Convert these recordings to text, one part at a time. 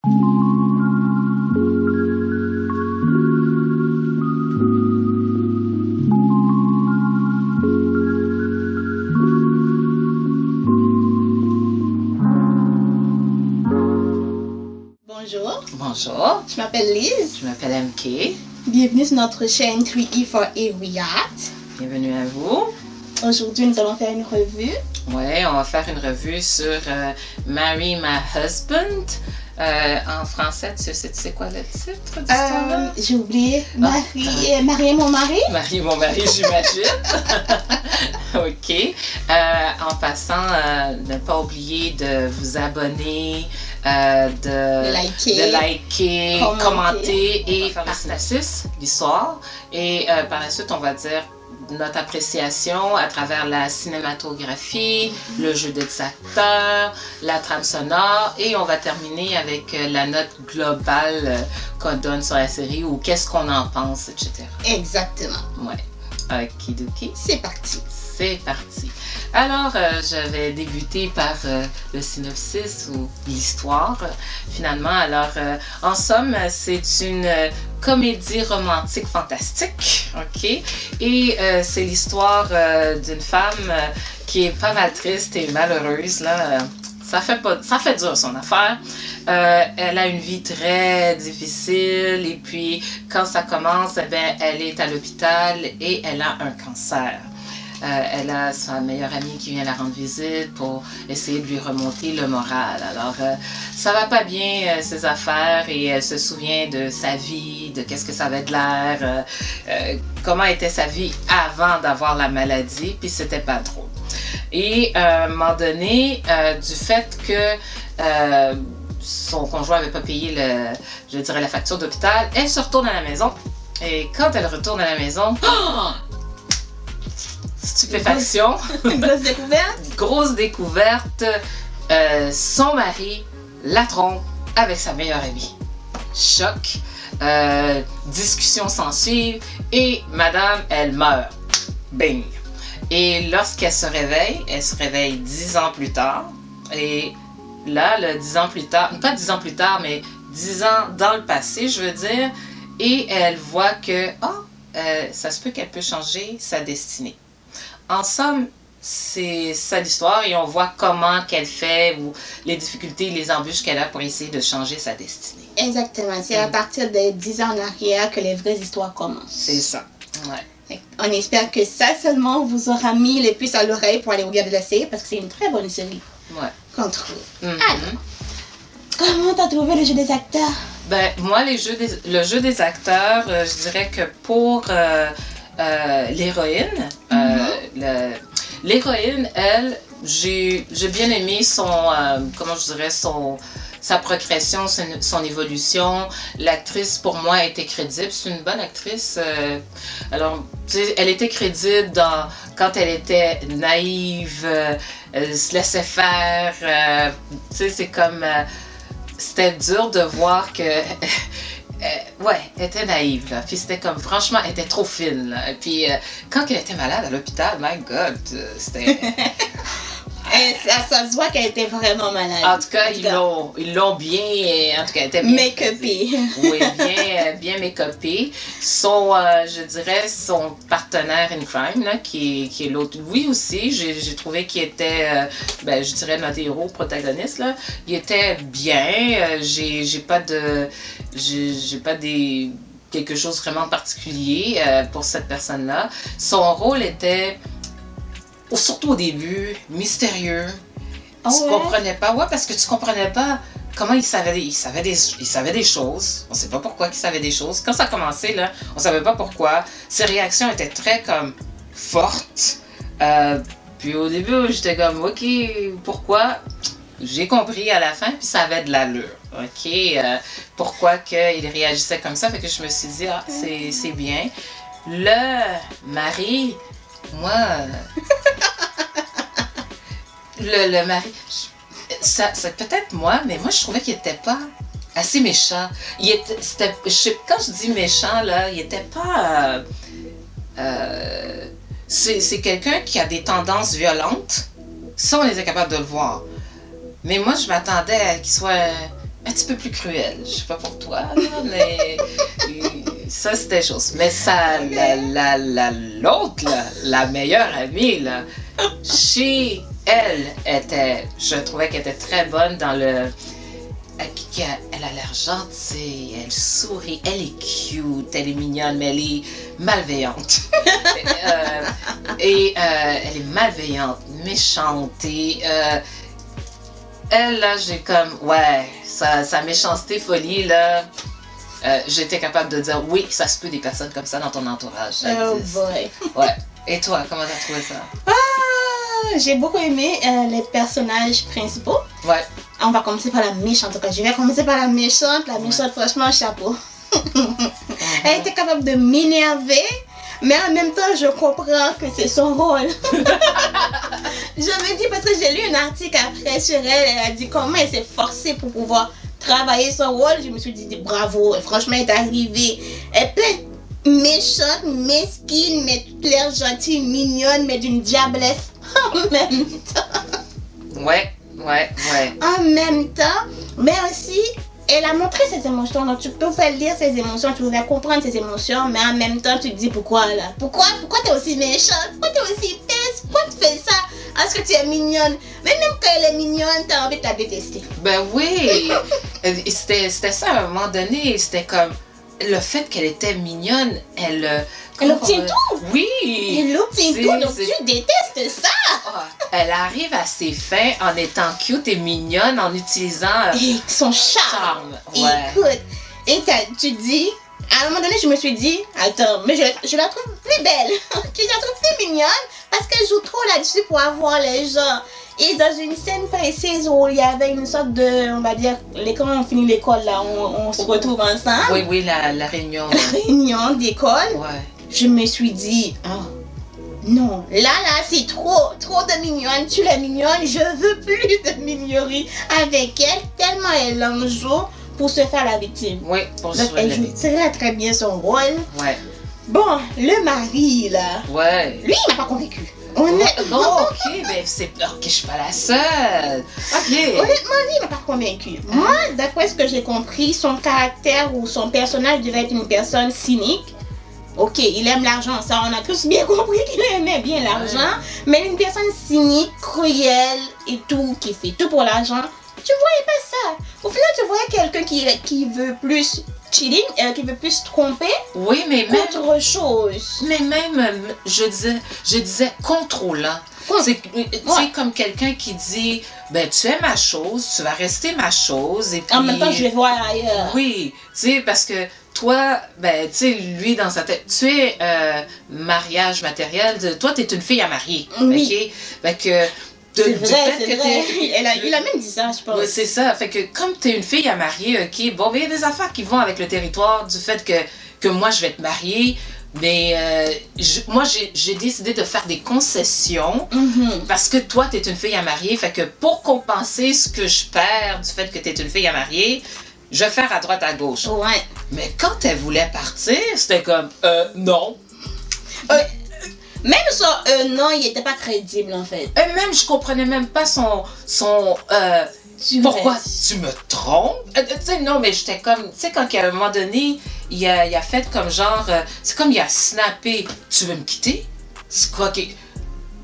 Bonjour. Bonjour. Je m'appelle Liz. Je m'appelle MK. Bienvenue sur notre chaîne 3E for Ariat. Bienvenue à vous. Aujourd'hui, nous allons faire une revue. Oui, on va faire une revue sur Marry My Husband. En français, tu sais quoi le titre d'histoire? J'ai oublié. Marier mon mari. Marier mon mari, j'imagine. OK. En passant, ne pas oublier de vous abonner, de liker, commenter et faire la synopsis, l'histoire. Et par la suite, on va dire notre appréciation à travers la cinématographie, le jeu des acteurs, la trame sonore, et on va terminer avec la note globale qu'on donne sur la série ou qu'est-ce qu'on en pense, etc. Exactement. Ouais. Okidoki. C'est parti. C'est parti. Alors, je vais débuter par le synopsis ou l'histoire, finalement. Alors, en somme, c'est une comédie romantique fantastique, OK? Et c'est l'histoire d'une femme qui est pas mal triste et malheureuse, là. Ça fait dur son affaire. Elle a une vie très difficile et puis quand ça commence, eh bien, elle est à l'hôpital et elle a un cancer. Elle a sa meilleure amie qui vient la rendre visite pour essayer de lui remonter le moral. Alors, ça va pas bien, ses affaires, et elle se souvient de sa vie, de qu'est-ce que ça avait de l'air, comment était sa vie avant d'avoir la maladie, puis c'était pas drôle. Et à un moment donné, du fait que son conjoint n'avait pas payé la facture d'hôpital, elle se retourne à la maison. Et quand elle retourne à la maison, stupéfaction. Grosse découverte. Grosse découverte. Son mari la trompe avec sa meilleure amie. Choc. Discussion s'ensuit et madame, elle meurt. Bing. Et lorsqu'elle se réveille 10 ans plus tard. Et là, 10 ans plus tard, pas 10 ans plus tard, mais 10 ans dans le passé, je veux dire. Et elle voit que, ça se peut qu'elle peut changer sa destinée. En somme, c'est ça l'histoire et on voit comment qu'elle fait ou les difficultés, les embûches qu'elle a pour essayer de changer sa destinée. Exactement. C'est à partir de 10 ans en arrière que les vraies histoires commencent. C'est ça. Ouais. On espère que ça seulement vous aura mis les puces à l'oreille pour aller regarder la série parce que c'est une très bonne série. Ouais. Qu'on trouve. Alors, comment t'as trouvé le jeu des acteurs? Ben, moi, le jeu des acteurs, je dirais que pour l'héroïne, l'héroïne, elle, j'ai bien aimé sa progression, son évolution. L'actrice, pour moi, était crédible. C'est une bonne actrice. Alors, tu sais, elle était crédible quand elle était naïve, elle se laissait faire. Tu sais, c'est comme... c'était dur de voir que... elle était naïve, là. Puis c'était comme, franchement, elle était trop fine, là. Et puis, quand elle était malade à l'hôpital, my God, c'était... ça se voit qu'elle était vraiment malade. En tout cas, ils l'ont bien... En tout cas, elle était bien... make-upée. Oui, bien make-upée. Je dirais, son partenaire in crime, là, qui est l'autre... Oui, aussi, j'ai trouvé qu'il était, je dirais, notre héros protagoniste, là. Il était bien. J'ai pas quelque chose vraiment particulier pour cette personne-là. Son rôle était... surtout au début, mystérieux. Tu comprenais pas. Ouais, parce que tu comprenais pas comment il savait des choses. On sait pas pourquoi il savait des choses. Quand ça a commencé, là, on savait pas pourquoi. Ses réactions étaient très comme fortes. Puis au début, j'étais comme, OK, pourquoi? J'ai compris à la fin, puis ça avait de l'allure. OK, pourquoi qu'il réagissait comme ça? Fait que je me suis dit, c'est bien. Le mari... Moi, le mari, c'est peut-être moi, mais moi je trouvais qu'il était pas assez méchant. Quand je dis méchant, là, il était pas... c'est quelqu'un qui a des tendances violentes. Ça, on était capable de le voir. Mais moi, je m'attendais à qu'il soit un petit peu plus cruelle. Je sais pas pour toi, là, mais ça, c'était chose. Mais ça, l'autre, là, la meilleure amie, là, je trouvais qu'elle était très bonne dans le... Elle a l'air gentille, elle sourit, elle est cute, elle est mignonne, mais elle est malveillante. Elle est malveillante, méchante. Et elle, là, j'ai comme, ouais, sa méchanceté folie, là, j'étais capable de dire, oui, ça se peut des personnes comme ça dans ton entourage. Oh boy. Ouais. Et toi, comment t'as trouvé ça? J'ai beaucoup aimé les personnages principaux. Ouais. On va commencer par la méchante. En tout cas, je vais commencer par la méchante. La méchante, franchement, chapeau. Elle était capable de m'énerver, mais en même temps, je comprends que c'est son rôle. Je me dis, parce que j'ai lu un article après sur elle a dit comment elle s'est forcée pour pouvoir travailler son rôle. Je me suis dit, bravo, franchement, elle est arrivée. Elle peut méchante, mesquine, mais toute l'air gentille, mignonne, mais d'une diablesse en même temps. Ouais. En même temps, mais aussi, elle a montré ses émotions. Donc, tu peux faire lire ses émotions, tu peux faire comprendre ses émotions, mais en même temps, tu te dis pourquoi là? Pourquoi t'es aussi méchante? Pourquoi t'es aussi épaisse? Pourquoi tu fais ça? Est-ce que tu es mignonne? Mais même quand elle est mignonne, t'as envie de la détester. Ben oui! C'était ça à un moment donné. C'était comme le fait qu'elle était mignonne, elle obtient tout! Oui! Elle obtient tout, donc tu détestes ça! Elle arrive à ses fins en étant cute et mignonne, en utilisant son charme. Ouais. Écoute, et tu dis, à un moment donné, je me suis dit, attends, mais je la trouve plus belle. Je la trouve plus mignonne parce qu'elle joue trop là-dessus pour avoir les gens. Et dans une scène précise où il y avait une sorte de, on va dire, quand on finit l'école, là, on se retrouve ensemble. Oui, la réunion. La réunion d'école. Ouais. Je me suis dit, oh, non, là, c'est trop de mignonne. Tu l'es mignonne, je veux plus de mignonnerie avec elle, tellement elle en joue pour se faire la victime. Oui, pour se donc, faire la victime. Elle joue très bien son rôle. Ouais. Bon, le mari, là. Ouais. Lui, il m'a pas convaincu. Non, ok, mais je suis pas la seule. Ok. Honnêtement, lui, il m'a pas convaincu. Moi, d'après ce que j'ai compris, son caractère ou son personnage devait être une personne cynique. Ok, il aime l'argent, ça on a tous bien compris qu'il aimait bien l'argent, mais une personne cynique, cruelle et tout, qui fait tout pour l'argent, tu voyais pas ça. Au final, tu voyais quelqu'un qui veut plus cheating, qui veut plus tromper. Oui, mais même autre chose. Mais même, je disais contrôlant. C'est comme quelqu'un qui dit, ben tu es ma chose, tu vas rester ma chose et puis. En même temps, je vais voir ailleurs. Oui, tu sais parce que toi, ben tu sais lui dans sa tête, tu es mariage matériel. Toi, tu es une fille à marier, oui. Ok. Fait que c'est vrai. Il a même dit ça, je pense. Oui, c'est ça. Fait que comme tu es une fille à marier, ok, bon, il y a des affaires qui vont avec le territoire du fait que moi, je vais te marier. Mais moi, j'ai décidé de faire des concessions parce que toi, tu es une fille à marier. Fait que pour compenser ce que je perds du fait que tu es une fille à marier, je vais faire à droite, à gauche. Ouais. Mais quand elle voulait partir, c'était comme, non. Même son non, il était pas crédible en fait. Et même, je comprenais même pas son pourquoi tu me trompes? Tu sais, non, mais j'étais comme, tu sais, quand à un moment donné, il a fait comme genre, c'est comme il a snappé, tu veux me quitter? C'est quoi qui.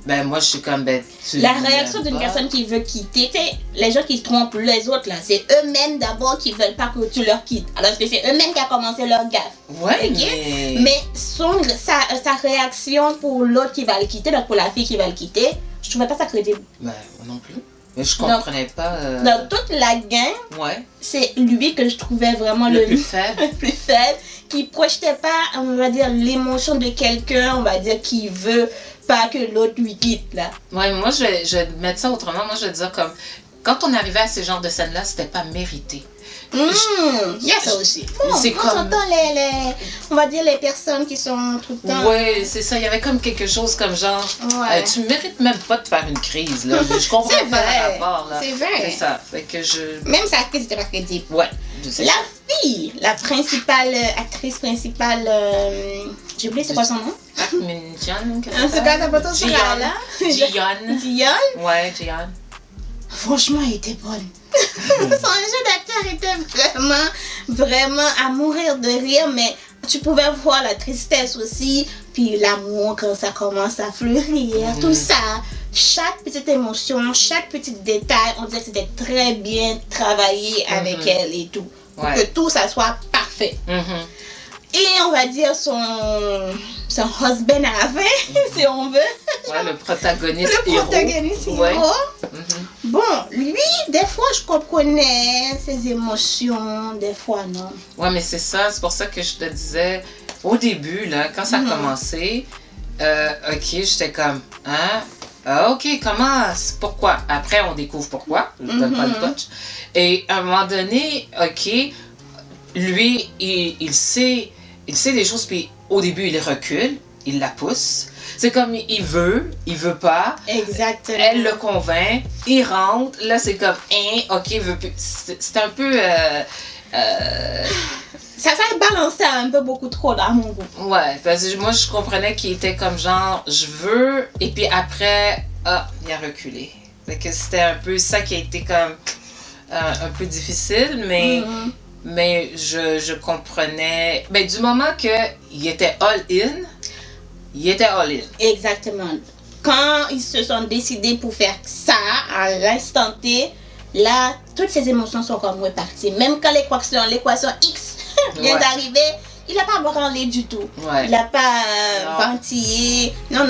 Ben, moi, je suis comme, ben, la réaction d'une personne qui veut quitter, tu sais, les gens qui se trompent les autres, là, c'est eux-mêmes d'abord qui veulent pas que tu leur quittes. Alors que c'est eux-mêmes qui ont commencé leur gaffe. Ouais, okay? Mais sa réaction pour l'autre qui va le quitter, donc pour la fille qui va le quitter, je trouvais pas ça crédible. Ben, moi non plus. Mais je comprenais pas. Dans toute la gang, c'est lui que je trouvais vraiment le plus faible. Le plus faible, qui projetait pas, on va dire, l'émotion de quelqu'un, on va dire, qui veut pas que l'autre lui quitte, là. Ouais, moi, je vais mettre ça autrement. Moi, je vais dire comme, quand on arrivait à ce genre de scène-là, c'était pas mérité. Il y a ça aussi. Bon, c'est comme... j'entends on va dire les personnes qui sont tout le temps... Oui, c'est ça. Il y avait comme quelque chose comme genre, tu mérites même pas de faire une crise, là. Je comprends pas le rapport, là. C'est vrai. C'est ça. Fait que même sa crise n'était pas crédible. Ouais. La fille, la principale, actrice principale, j'ai oublié c'est quoi son nom? C'est quand t'as pas ton Jiyeon. Jiyeon? Ouais, Jiyeon. Franchement, elle était bonne. Son jeu d'acteur était vraiment à mourir de rire, mais tu pouvais voir la tristesse aussi, puis l'amour quand ça commence à fleurir, tout ça. Chaque petite émotion, chaque petit détail, on dirait que c'était très bien travaillé avec elle et tout. Pour que tout ça soit parfait. Et on va dire son husband à la fin, si on veut. Ouais, le protagoniste héros. Le protagoniste héros. Ouais. Bon, lui, des fois, je comprenais ses émotions, des fois, non. Ouais, mais c'est ça, c'est pour ça que je te disais, au début, là, quand ça a commencé, ok, j'étais comme, ok, comment, pourquoi? Après, on découvre pourquoi, je ne donne pas le touch. Et à un moment donné, ok, lui, il sait des choses, puis au début, il recule, il la pousse. C'est comme, il veut pas. Exactement. Elle le convainc, il rentre, là, c'est comme, ok, il veut plus. C'est un peu... Ça balançait un peu beaucoup trop dans mon goût. Ouais, parce que moi, je comprenais qu'il était comme genre, je veux, et puis après, il a reculé. Fait que c'était un peu ça qui a été comme un peu difficile, mais je comprenais. Ben, du moment qu'il était all-in, il était all-in. Exactement. Quand ils se sont décidés pour faire ça, à l'instant T, là, toutes ces émotions sont comme reparties. Même quand l'équation X vient d'arriver, il n'a pas branlé du tout. Ouais. Il n'a pas ventillé. Non.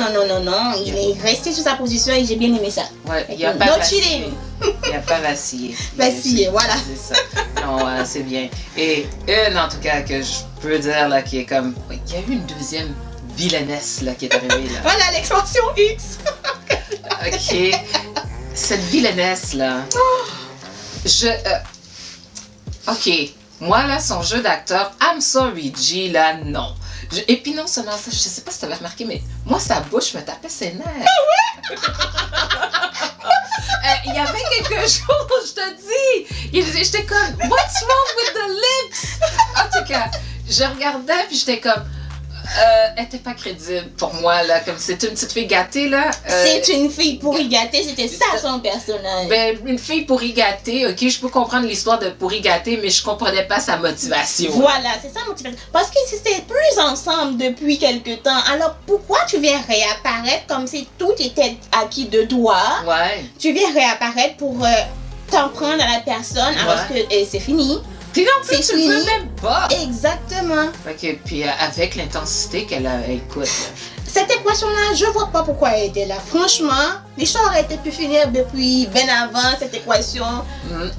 Il est resté sur sa position et j'ai bien aimé ça. Ouais, il n'a pas vacillé. Il n'a pas vacillé. Vacillé, voilà. C'est ça. Non, c'est bien. Et une, en tout cas, que je peux dire, là, qui est comme... Il y a eu une deuxième vilainesse, là, qui est arrivée, là. Voilà, l'expansion X. Ok. Cette vilainesse, là... Ok. Moi, là, son jeu d'acteur, I'm sorry, G, là, non. Et puis non seulement ça, je sais pas si tu avais remarqué, mais moi, sa bouche me tapait ses nerfs. Ah ouais? Il y avait quelque chose, je te dis. J'étais comme, what's wrong with the lips? En tout cas, je regardais, puis j'étais comme... elle était pas crédible pour moi, là, comme c'était une petite fille gâtée, là. C'est une fille pourri gâtée, c'était ça son personnage. Ben, une fille pourri gâtée, ok, je peux comprendre l'histoire de pourri gâtée, mais je comprenais pas sa motivation. Voilà, c'est ça motivation. Parce qu'ils étaient plus ensemble depuis quelque temps, alors pourquoi tu viens réapparaître comme si tout était acquis de toi? Ouais. Tu viens réapparaître pour t'en prendre à la personne, alors que c'est fini. Puis non plus, tu veux même pas. Exactement. Ok, puis avec l'intensité qu'elle a, écoute. Cette équation-là, je vois pas pourquoi elle était là. Franchement, l'histoire aurait été pu finir depuis bien avant cette équation.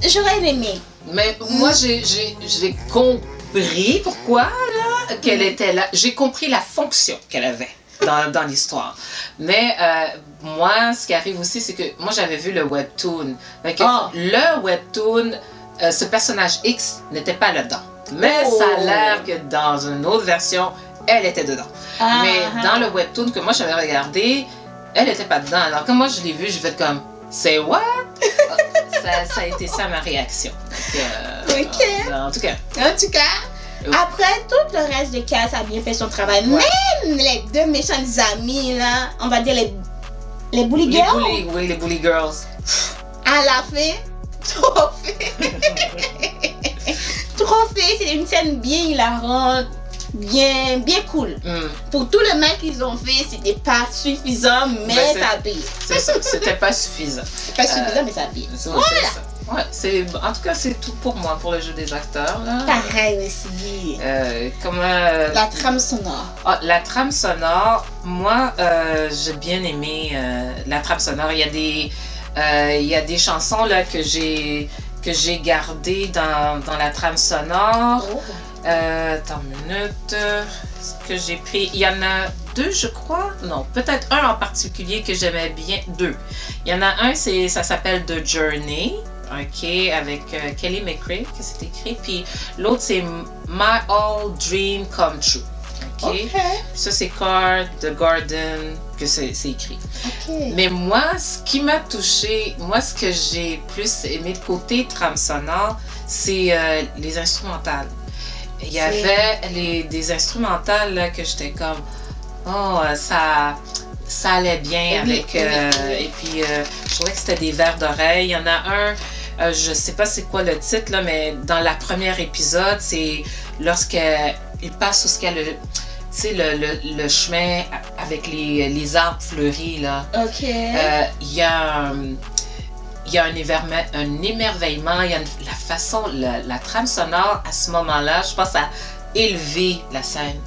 J'aurais aimé. Mais moi, j'ai compris pourquoi là qu'elle était là. J'ai compris la fonction qu'elle avait dans l'histoire. Mais moi, ce qui arrive aussi, c'est que moi, j'avais vu le webtoon. Donc, le webtoon... ce personnage X n'était pas là-dedans. Mais ça a l'air que dans une autre version, elle était dedans. Mais dans le webtoon que moi j'avais regardé, elle n'était pas dedans. Alors quand moi je l'ai vu, j'ai fait comme, c'est what? ça a été ça ma réaction. Donc, ok. En tout cas. Après, tout le reste de Cass a bien fait son travail. Ouais. Même les deux méchants amis, là, on va dire les bully girls. Les bully girls. À la fin, Trophée, c'est une scène bien hilarante, bien cool. Pour tout le mal qu'ils ont fait, c'était pas suffisant, mais ça paye. C'est ça, c'était pas suffisant. Pas suffisant, mais ça paye. Voilà. Ouais, en tout cas, c'est tout pour moi, pour le jeu des acteurs. Là. Pareil aussi. La trame sonore. La trame sonore, moi, j'ai bien aimé la trame sonore. Il y a des chansons là, que j'ai gardées dans la trame sonore. Attends une minute. Que j'ai pris. Il y en a deux, je crois. Non, peut-être un en particulier que j'aimais bien. Deux. Il y en a un, ça s'appelle The Journey. OK, avec Kelly McRae, que c'est écrit. Puis l'autre, c'est My All Dream Come True. Okay. Ça, c'est Card, The Garden, que c'est écrit. Mais moi, ce qui m'a touchée, ce que j'ai plus aimé de côté trame sonore, c'est les instrumentales. Il y avait des instrumentales là, que j'étais comme, ça allait bien avec. Et puis, je trouvais que c'était des verres d'oreille. Il y en a un je sais pas c'est quoi le titre, là, mais dans la première épisode, c'est lorsqu'il passe où il y a le chemin avec les arbres fleuris, là. Ok. Il y a un émerveillement, il y a la façon, la trame sonore à ce moment-là, je pense, a élevé la scène.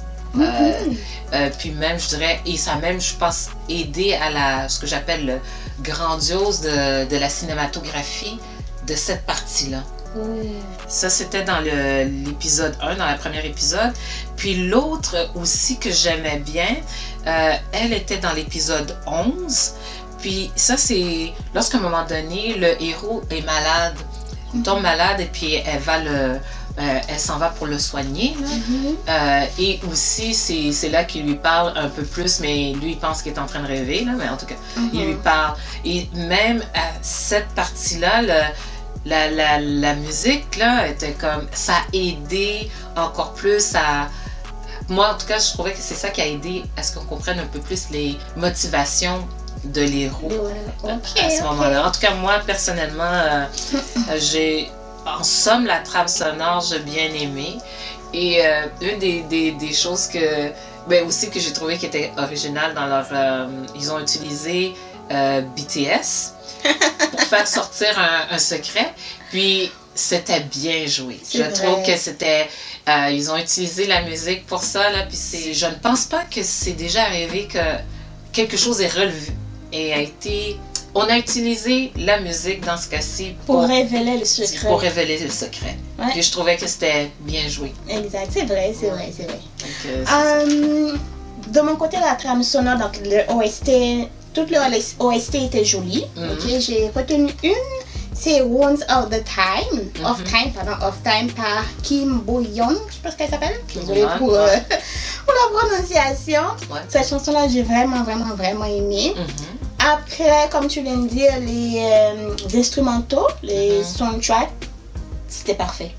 Puis même, je dirais, et ça a même, je pense, aidé à ce que j'appelle le grandiose de la cinématographie de cette partie-là. Ça, c'était dans l'épisode 1, dans le premier épisode. Puis l'autre aussi que j'aimais bien, elle était dans l'épisode 11. Puis ça, c'est lorsqu'à un moment donné, le héros est malade, tombe malade, et puis elle s'en va pour le soigner. Et aussi, c'est là qu'il lui parle un peu plus, mais lui, il pense qu'il est en train de rêver, là, mais en tout cas, il lui parle. Et même à cette partie-là, la musique, là, était comme... Ça a aidé encore plus à... Moi, en tout cas, je trouvais que c'est ça qui a aidé à ce qu'on comprenne un peu plus les motivations de l'héros à ce moment-là. En tout cas, moi, personnellement, en somme, la trame sonore, j'ai bien aimé. Et une des choses que j'ai trouvé qui était originale dans leur... ils ont utilisé BTS pour faire sortir un secret. Puis, c'était bien joué. Je trouve que c'était... ils ont utilisé la musique pour ça. Là, puis je ne pense pas que c'est déjà arrivé que quelque chose est relevé et a été... On a utilisé la musique dans ce cas-ci pour révéler le secret. Pour révéler le secret. Ouais. Et je trouvais que c'était bien joué. Exact, c'est vrai. De mon côté, la trame sonore, donc le OST, tout le OST était joli. Okay, j'ai retenu une, c'est Once of Time par Kim Bo-yeon, je sais pas ce qu'elle s'appelle. Désolée pour la prononciation. Ouais. Cette chanson-là, j'ai vraiment aimé. Après, comme tu viens de dire, les instrumentaux, les soundtracks, c'était parfait.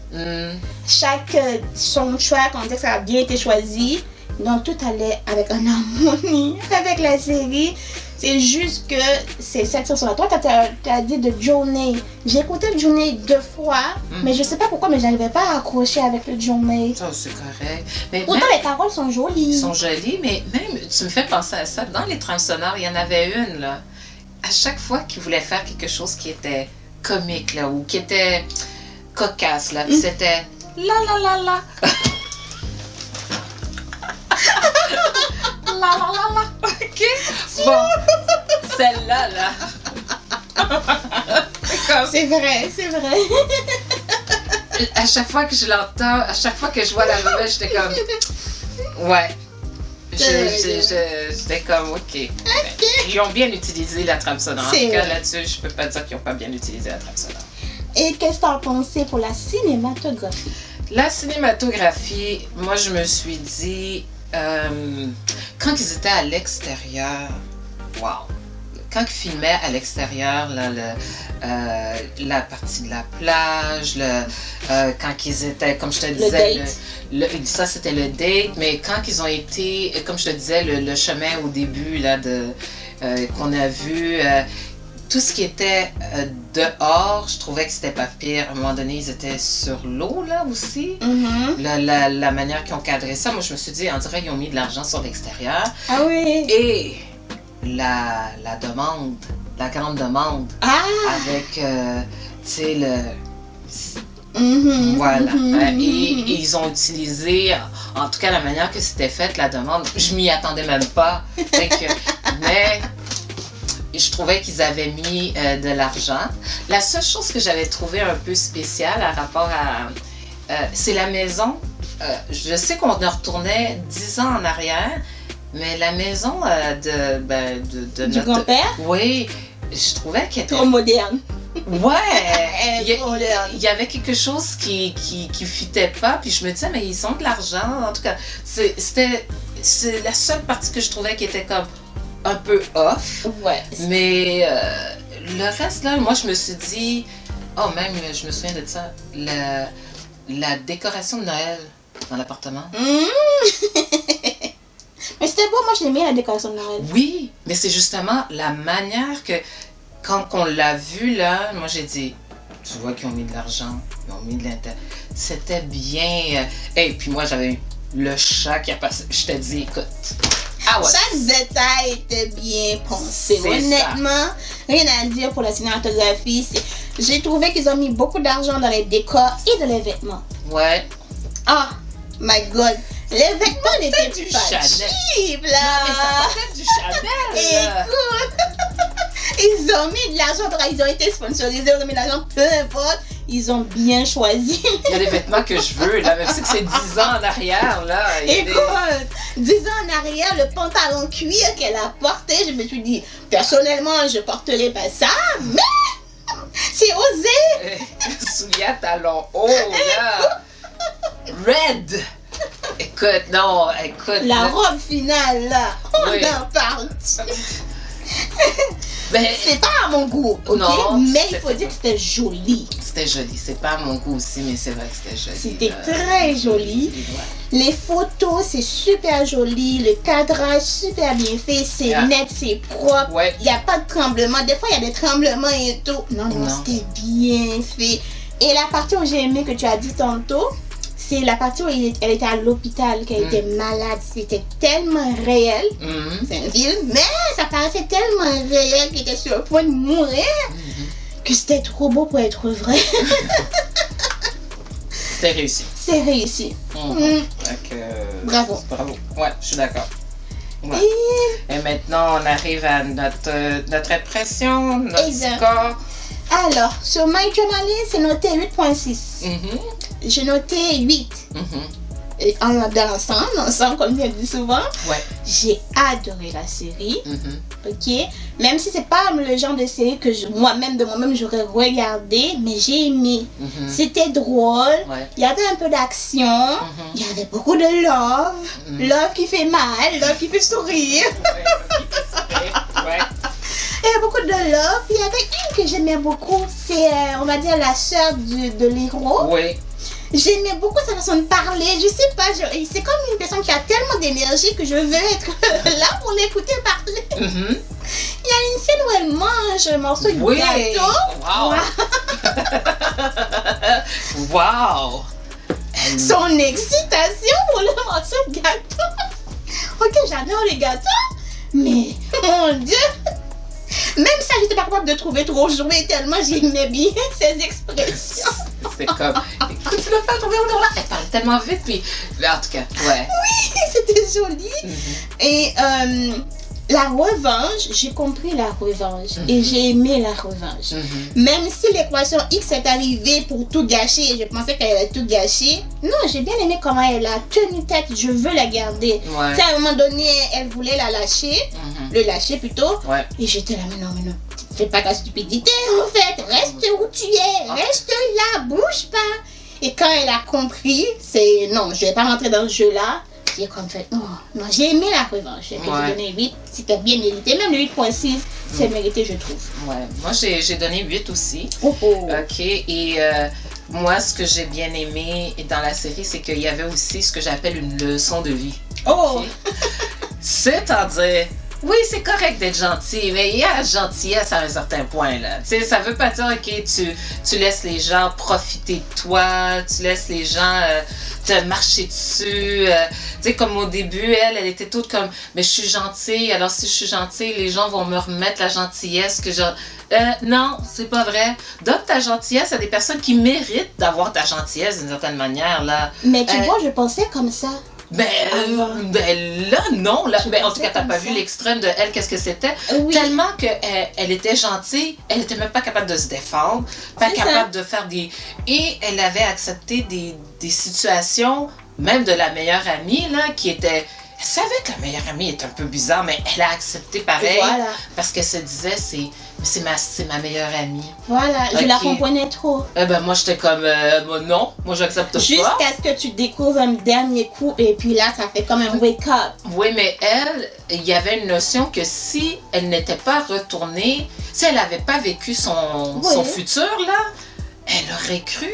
Chaque soundtrack, on dit que ça a bien été choisi. Donc, tout allait avec une harmonie avec la série. C'est juste que c'est cette chanson-là. Toi, tu as dit de Journey. J'ai écouté le Journey 2 fois, mais je sais pas pourquoi, mais j'arrivais pas à accrocher avec le Journey. Ça, c'est correct. Mais pourtant, les paroles sont jolies. Ils sont jolies, mais même, tu me fais penser à ça. Dans les trames sonores, il y en avait une, là. À chaque fois qu'ils voulaient faire quelque chose qui était comique, là, ou qui était cocasse, là, c'était la la la la. La la la la. OK? Bon, celle-là, là. C'est vrai. À chaque fois que je l'entends, à chaque fois que je vois la nouvelle, j'étais comme... Ouais. J'étais comme, OK. Ils ont bien utilisé la trame sonore. En tout cas, là-dessus, je peux pas dire qu'ils n'ont pas bien utilisé la trame sonore. Et qu'est-ce que tu as pensé pour la cinématographie? La cinématographie, moi, je me suis dit... quand ils étaient à l'extérieur, wow! Quand ils filmaient à l'extérieur, la partie de la plage, quand ils étaient, comme je te disais, ça c'était le date, mais quand ils ont été, comme je te disais, le chemin au début là, qu'on a vu, tout ce qui était dehors, je trouvais que c'était pas pire. À un moment donné, ils étaient sur l'eau là aussi. La manière qu'ils ont cadré ça, moi je me suis dit, on dirait qu'ils ont mis de l'argent sur l'extérieur. Ah oui! Et la demande, la grande demande, avec, tu sais, voilà. Et ils ont utilisé, en tout cas la manière que c'était fait, la demande, je m'y attendais même pas. Mais je trouvais qu'ils avaient mis de l'argent. La seule chose que j'avais trouvé un peu spéciale à rapport à... c'est la maison. Je sais qu'on retournait 10 ans en arrière, mais la maison de du grand-père? Oui, je trouvais qu'elle était... Trop moderne. Ouais! Il y avait quelque chose qui fitait pas, puis je me disais, mais ils ont de l'argent. En tout cas, c'est la seule partie que je trouvais qui était comme un peu off. Ouais. Mais le reste, là, moi, je me suis dit... Oh, même, je me souviens de ça. La décoration de Noël dans l'appartement. Mais c'était beau, moi, je l'aimais, la décoration de Noël. Oui, mais c'est justement la manière que... Quand on l'a vu, là, moi, j'ai dit... tu vois qu'ils ont mis de l'argent, ils ont mis de l'intérêt. C'était bien. Et puis moi, j'avais le chat qui a passé. Je te dis, écoute. Ah ouais. Chaque détail était bien pensé. C'est Honnêtement, rien à dire pour la cinématographie. J'ai trouvé qu'ils ont mis beaucoup d'argent dans les décors et dans les vêtements. Ouais. Oh my god. Les vêtements n'étaient du pas Chanel. cheap, là. Non, mais ça fait du Chanel. Là. Écoute, ils ont mis de l'argent, ils ont été sponsorisés, ils ont mis de l'argent, peu importe. Ils ont bien choisi. Il y a des vêtements que je veux, là, même si c'est 10 ans en arrière, là. Écoute, 10 ans en arrière, le pantalon cuir qu'elle a porté, je me suis dit, personnellement, je porterai pas ça, mais c'est osé. Souliers à talons hauts, là. Red. Écoute, non, écoute. La robe finale, là, on Oui. en parle. Ben, C'est pas à mon goût, ok? Non, Mais il c'était faut dire que c'était joli. c'était joli. C'est pas à mon goût aussi, mais c'est vrai que c'était joli. C'était là. très joli. Ouais. Les photos, c'est super joli. Le cadrage, super bien fait. C'est Yeah. net, c'est propre. Ouais. Il n'y a pas de tremblement. Des fois, il y a des tremblements et tout. Non, Non. c'était bien fait. Et la partie où j'ai aimé que tu as dit tantôt, c'est la partie où elle était à l'hôpital, qu'elle était malade. C'était tellement réel. Mhm. C'est un film, mais ça paraissait tellement réel qu'elle était sur le point de mourir que c'était trop beau pour être vrai. C'était réussi. C'est réussi. Mhm. Mm. Donc, Bravo. Bravo. Ouais, je suis d'accord. Ouais. Et Et maintenant, on arrive à notre impression, notre Exact. score. alors, sur My Journaling, c'est noté 8.6. Mhm. J'ai noté 8. Mhm. Et dans l'ensemble, comme je dis souvent, Ouais. j'ai adoré la série. Mhm. Ok, même si c'est pas le genre de série que moi-même de moi-même j'aurais regardé, mais j'ai aimé. Mhm. C'était drôle. Ouais. Il y avait un peu d'action. Mhm. Il y avait beaucoup de love. Mhm. Love qui fait mal, love qui fait sourire. Ouais. Il y a beaucoup de love. Il y avait une que j'aimais beaucoup. C'est, on va dire, la sœur de l'héros. Oui. J'aimais beaucoup sa façon de parler. Je sais pas, c'est comme une personne qui a tellement d'énergie que je veux être là pour l'écouter parler. Mhm. Il y a une scène où elle mange un morceau de Oui. gâteau. Wow. Wow. Son excitation pour le morceau de gâteau. Ok, j'adore les gâteaux, mais mon Dieu. Même ça, j'étais pas capable de trouver trop joué tellement j'aimais bien ses expressions. C'est comme, écoute, tu l'as pas trouvé au là. Elle parle tellement vite, puis en tout cas, ouais. Oui, c'était joli. Et la revanche, j'ai compris la revanche et j'ai aimé la revanche. Même si l'équation X est arrivée pour tout gâcher, je pensais qu'elle allait tout gâcher. Non, j'ai bien aimé comment elle a tenu tête. Je veux la garder. Ouais. Tu sais, à un moment donné, elle voulait la lâcher, le lâcher plutôt. Ouais. Et j'étais là, mais non. Fais pas ta stupidité en fait. Reste où tu es. Reste là, bouge pas. Et quand elle a compris, c'est non, je vais pas rentrer dans ce jeu-là. J'ai comme fait, non, j'ai aimé la revanche. Et puis j'ai donné 8, c'était bien mérité. Même le 8.6, c'est mérité, je trouve. Ouais. Moi, j'ai donné 8 aussi. Oh. OK. Et moi, ce que j'ai bien aimé dans la série, c'est qu'il y avait aussi ce que j'appelle une leçon de vie. Oh! OK? C'est-à-dire, oui, c'est correct d'être gentil, mais il y a la gentillesse à un certain point, là. Tu sais, ça veut pas dire, OK, tu laisses les gens profiter de toi, tu laisses les gens te marcher dessus. Tu sais, comme au début, elle était toute comme, mais je suis gentille, alors si je suis gentille, les gens vont me remettre la gentillesse que genre... non, c'est pas vrai. Donne ta gentillesse à des personnes qui méritent d'avoir ta gentillesse d'une certaine manière, là. Mais tu vois, je pensais comme ça. Ben là, non. Là, ben, en tout cas, t'as comme pas ça. vu l'extrême de elle, qu'est-ce que c'était? Oui. Tellement qu'elle était gentille, elle était même pas capable de se défendre, pas C'est capable de faire des... Et elle avait accepté des situations, même de la meilleure amie, là, qui était... Elle savait que la meilleure amie était un peu bizarre, mais elle a accepté pareil, Voilà. parce qu'elle se disait, c'est ma meilleure amie. Voilà, je la Ok. comprenais trop. Eh ben, moi, j'étais comme, non, moi, j'accepte pas. Jusqu'à ce que tu découvres un dernier coup, et puis là, ça fait comme un wake-up. Oui, mais elle, il y avait une notion que si elle n'était pas retournée, si elle n'avait pas vécu son futur, là, elle aurait cru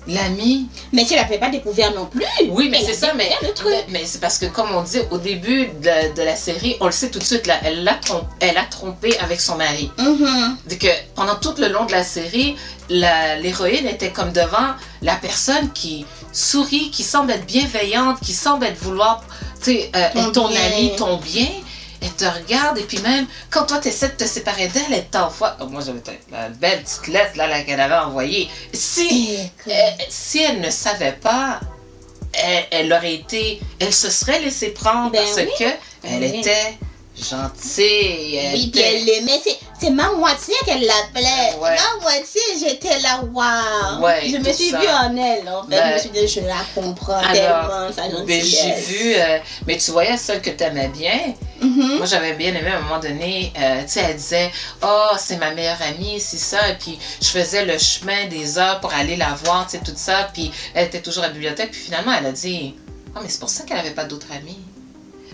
l'ami. Mais si elle l'avait pas découvert non plus. Oui, mais elle c'est a ça, découvert le truc. mais c'est parce que, comme on dit au début de la série, on le sait tout de suite, là, elle a trompé avec son mari. Donc, pendant tout le long de la série, l'héroïne était comme devant la personne qui sourit, qui semble être bienveillante, qui semble être vouloir, tu sais, être ton ami, ton bien. Elle te regarde, et puis même, quand toi, tu essaies de te séparer d'elle, elle t'envoie... Moi, j'avais la belle petite lettre là, qu'elle avait envoyée. Si elle ne savait pas, elle se serait laissée prendre parce que elle était gentille. Oui, puis elle l'aimait. C'est ma moitié qu'elle l'appelait. Ouais. Ma moitié, j'étais là, waouh. Ouais, je me suis vue en elle, en fait. Je me suis dit, je la comprends tellement, sa gentillesse. J'ai vu, mais tu voyais celle que tu aimais bien. Moi, j'avais bien aimé à un moment donné, tu sais, elle disait, oh, c'est ma meilleure amie, c'est ça. Et puis, je faisais le chemin des heures pour aller la voir, tu sais, tout ça. Puis, elle était toujours à la bibliothèque. Puis, finalement, elle a dit, oh, mais c'est pour ça qu'elle n'avait pas d'autres amis.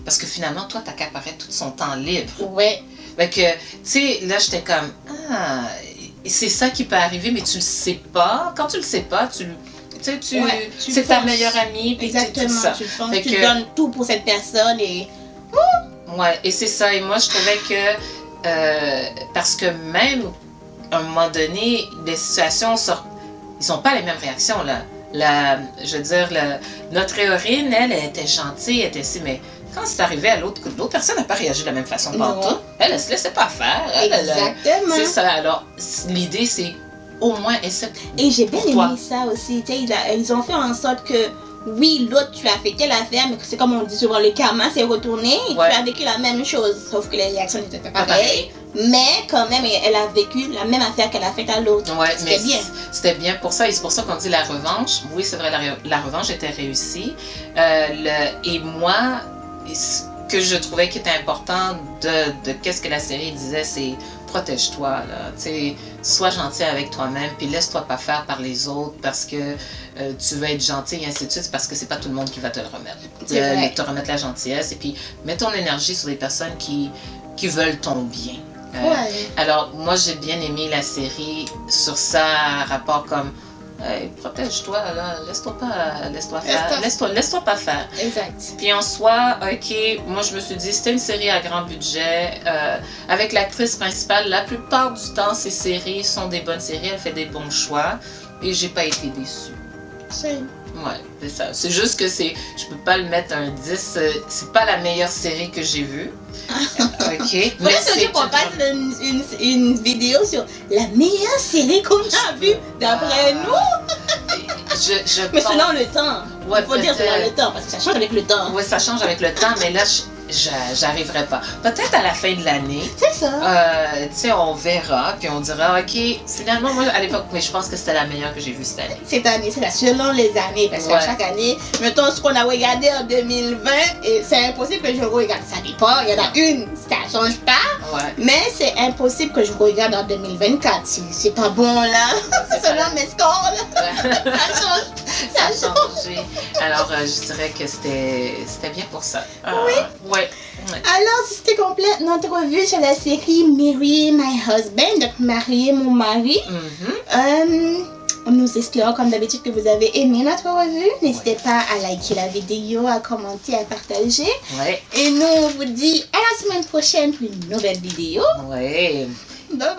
Parce que finalement, toi, t'accaparais tout son temps libre. Ouais. Fait que, tu sais, là, j'étais comme, ah, c'est ça qui peut arriver, mais tu le sais pas. Quand tu le sais pas, tu c'est ta meilleure amie. Exactement, tout ça. Tu donnes tout pour cette personne et... Ouais, et c'est ça. Et moi, je trouvais que, parce que même, à un moment donné, les situations sortent, ils n'ont pas les mêmes réactions, là. Je veux dire, notre héroïne, elle était gentille, elle était si, mais quand c'est arrivé à l'autre personne n'a pas réagi de la même façon partout. Elle ne se laissait pas faire. Exactement. C'est ça. Alors, l'idée, c'est au moins essayer. Et j'ai bien aimé ça aussi. Ils ont fait en sorte que, oui, l'autre, tu as fait telle affaire, mais c'est comme on dit souvent, le karma s'est retourné. Ouais. Tu as vécu la même chose, sauf que les réactions n'étaient pas pareilles. Mais quand même, elle a vécu la même affaire qu'elle a faite à l'autre. Ouais, c'était bien. C'était bien pour ça. Et c'est pour ça qu'on dit la revanche. Oui, c'est vrai, la revanche était réussie. Et moi, ce que je trouvais qui était important de qu'est-ce que la série disait, c'est protège-toi, sois gentil avec toi-même, puis laisse-toi pas faire par les autres parce que tu veux être gentil et ainsi de suite, parce que c'est pas tout le monde qui va te le remettre. Te remettre la gentillesse, et puis mets ton énergie sur des personnes qui veulent ton bien. Alors, moi, j'ai bien aimé la série sur ça, rapport comme hey, protège-toi, là, laisse-toi faire, laisse-toi pas faire. Exact. Puis en soi, ok, moi je me suis dit, c'était une série à grand budget, avec l'actrice principale, la plupart du temps, ces séries sont des bonnes séries, elle fait des bons choix, et j'ai pas été déçue. Ouais, c'est ça. C'est juste que je peux pas le mettre un 10, c'est pas la meilleure série que j'ai vue. Ok. Mais c'est qu'on passe une vidéo sur la meilleure série qu'on a vue d'après nous. Mais selon le temps. Il faut dire selon le temps, parce que ça change avec le temps. Oui, ça change avec le temps, mais là, j'arriverai pas. Peut-être à la fin de l'année. C'est ça. Tu sais, on verra, puis on dira, ok, finalement, moi, à l'époque, mais je pense que c'était la meilleure que j'ai vue cette année. Cette année, c'est selon les années, parce qu'à chaque année, mettons ce qu'on a regardé en 2020, et c'est impossible que je regarde. Ça dépend, il y en a une, ça change pas, mais c'est impossible que je regarde en 2024. C'est pas bon, là. Selon mes scores, là. Ça change. Ça a changé. Alors, je dirais que c'était bien pour ça. Oui. Ouais. Alors, c'était complet notre revue sur la série Marry My Husband, donc marier mon mari. Nous espérons comme d'habitude que vous avez aimé notre revue. N'hésitez pas à liker la vidéo, à commenter, à partager. Et nous, on vous dit à la semaine prochaine pour une nouvelle vidéo. Bye bye.